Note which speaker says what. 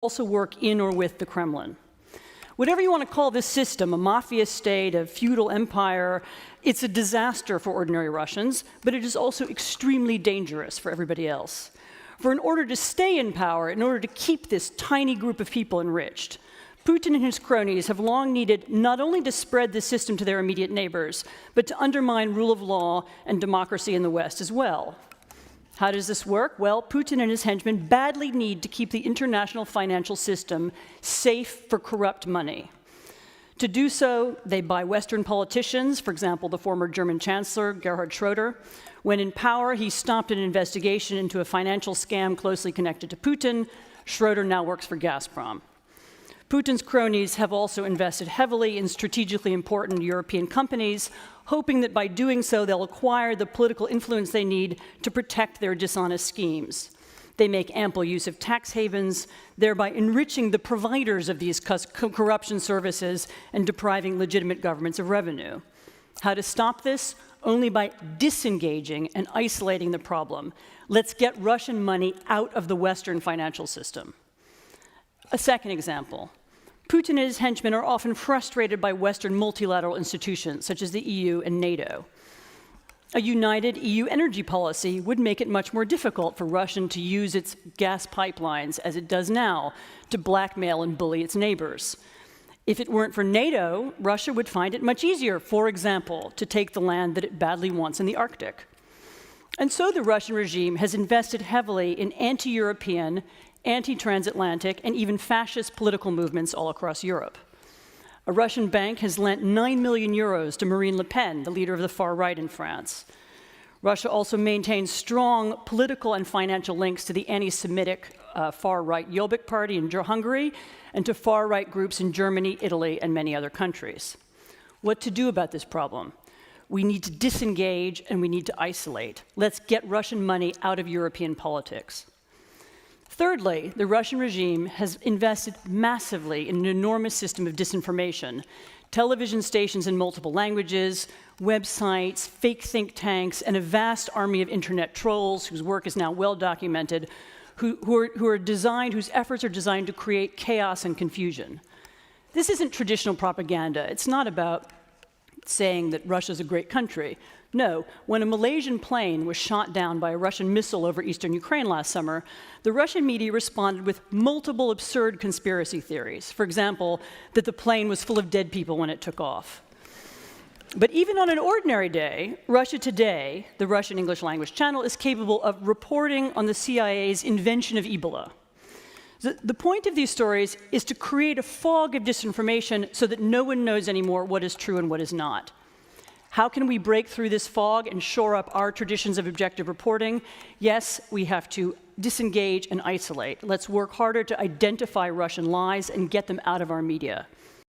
Speaker 1: also work in or with the Kremlin. Whatever you want to call this system, a mafia state, a feudal empire, it's a disaster for ordinary Russians, but it is also extremely dangerous for everybody else. For in order to stay in power, in order to keep this tiny group of people enriched, Putin and his cronies have long needed not only to spread the system to their immediate neighbors, but to undermine rule of law and democracy in the West as well. How does this work? Well, Putin and his henchmen badly need to keep the international financial system safe for corrupt money. To do so, they buy Western politicians, for example, the former German Chancellor, Gerhard Schröder. When in power, he stopped an investigation into a financial scam closely connected to Putin. Schröder now works for Gazprom. Putin's cronies have also invested heavily in strategically important European companies, hoping that by doing so, they'll acquire the political influence they need to protect their dishonest schemes. They make ample use of tax havens, thereby enriching the providers of these corruption services and depriving legitimate governments of revenue. How to stop this? Only by disengaging and isolating the problem. Let's get Russian money out of the Western financial system. A second example. Putin and his henchmen are often frustrated by Western multilateral institutions, such as the EU and NATO. A united EU energy policy would make it much more difficult for Russia to use its gas pipelines, as it does now, to blackmail and bully its neighbors. If it weren't for NATO, Russia would find it much easier, for example, to take the land that it badly wants in the Arctic. And so the Russian regime has invested heavily in anti-European, anti-transatlantic, and even fascist political movements all across Europe. A Russian bank has lent 9 million euros to Marine Le Pen, the leader of the far right in France. Russia also maintains strong political and financial links to the anti-Semitic far-right Jobbik party in Hungary and to far-right groups in Germany, Italy, and many other countries. What to do about this problem? We need to disengage and we need to isolate. Let's get Russian money out of European politics. Thirdly, the Russian regime has invested massively in an enormous system of disinformation, television stations in multiple languages, websites, fake think tanks, and a vast army of internet trolls whose work is now well documented, whose efforts are designed to create chaos and confusion. This isn't traditional propaganda. It's not about saying that Russia's a great country. No, when a Malaysian plane was shot down by a Russian missile over eastern Ukraine last summer, the Russian media responded with multiple absurd conspiracy theories. For example, that the plane was full of dead people when it took off. But even on an ordinary day, Russia Today, the Russian English language channel, is capable of reporting on the CIA's invention of Ebola. The point of these stories is to create a fog of disinformation so that no one knows anymore what is true and what is not. How can we break through this fog and shore up our traditions of objective reporting? Yes, we have to disengage and isolate. Let's work harder to identify Russian lies and get them out of our media.